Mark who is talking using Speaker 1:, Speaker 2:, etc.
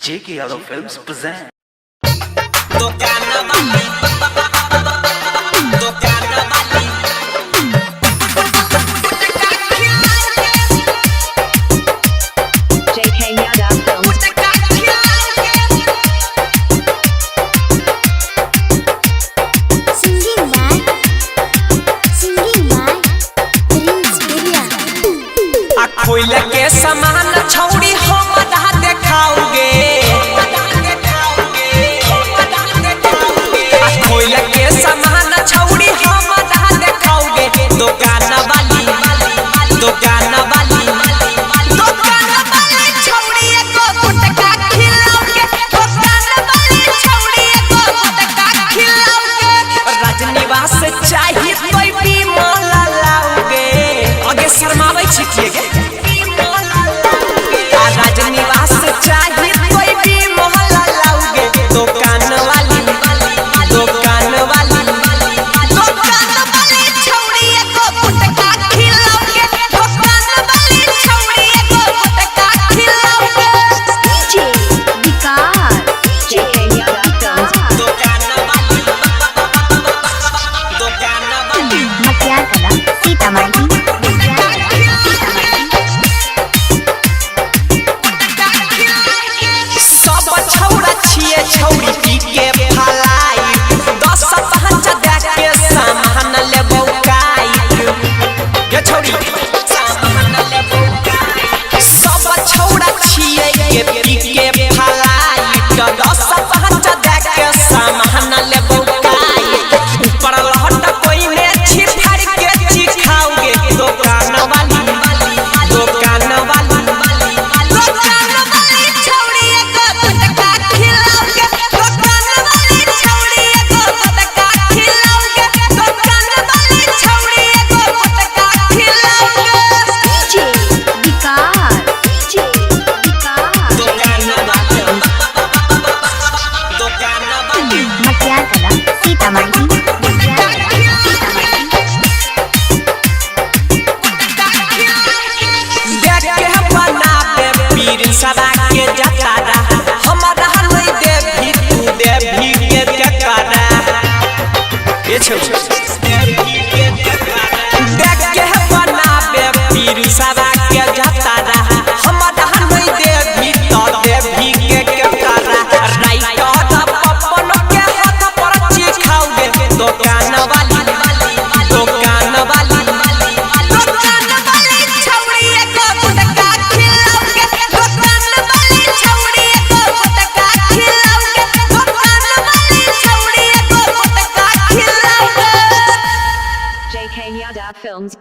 Speaker 1: JK Yadav Films present.
Speaker 2: JK Yadav Films.
Speaker 3: Singing by Prince Birya.
Speaker 4: खोल के समान छौड़ी हम आधा देखाओगे खोल के समान छौड़ी हम आधा देखाओगे दुकान वाली छौड़ी एको गुटका खिलाओगे दुकान वाली छौड़ी एको गुटका खिलाओगे राजनिवास चाहिए कोई भी मोला लाओगे आगे शर्मावे छिटिए गे राजनिवास चाहिए कोई भी मोहल्ला लाओगे दुकान वाली छौड़ी एको गुटका खिलाओगे दुकान वाली छौड़ी एको गुटका खिलाओगे
Speaker 3: DJ Vicar.
Speaker 2: JK Yadav Films.
Speaker 4: दुकान वाली
Speaker 3: मटियार कला सीतामढ़ी.
Speaker 4: सब छौड़ा छिए छौड़ी पी के फलाई 10-5 दे के सामान लेबौ काई ये छौड़ी सामान लेबौ काई सब छौड़ा छिए के पी के फलाई 10-5 दे के सामान लेबौ काई ऊपर लहट कोई ने छिफाड़ के चिखाओगे दुकान वाली छौड़ी एको गुटका खिलाओगे दुकान वाली छौड़ी एको गुटका खिलाओगे दुकान वाली छौड़ी एको गुटका खिलाओगे
Speaker 3: DJ Vicar.
Speaker 4: दुकान वाली
Speaker 3: मटियार कला सीतामढ़ी.
Speaker 4: देख के बनावे पीर सदा के जतारा हमरा नहीं देवी तू देवी के जतारा ये छौ देख के बनावे पीर सदा के जतारा हमरा नहीं देवी तो देवी के जतारा राइट पप्पन के हाथ पर चिखाओगे दुकान वाली छौड़ी एको गुटका खिलाओगे दुकान वाली छौड़ी एको गुटका खिलाओगे दुकान वाली छौड़ी एको गुटका खिलाओगे
Speaker 2: JK Yadav Films.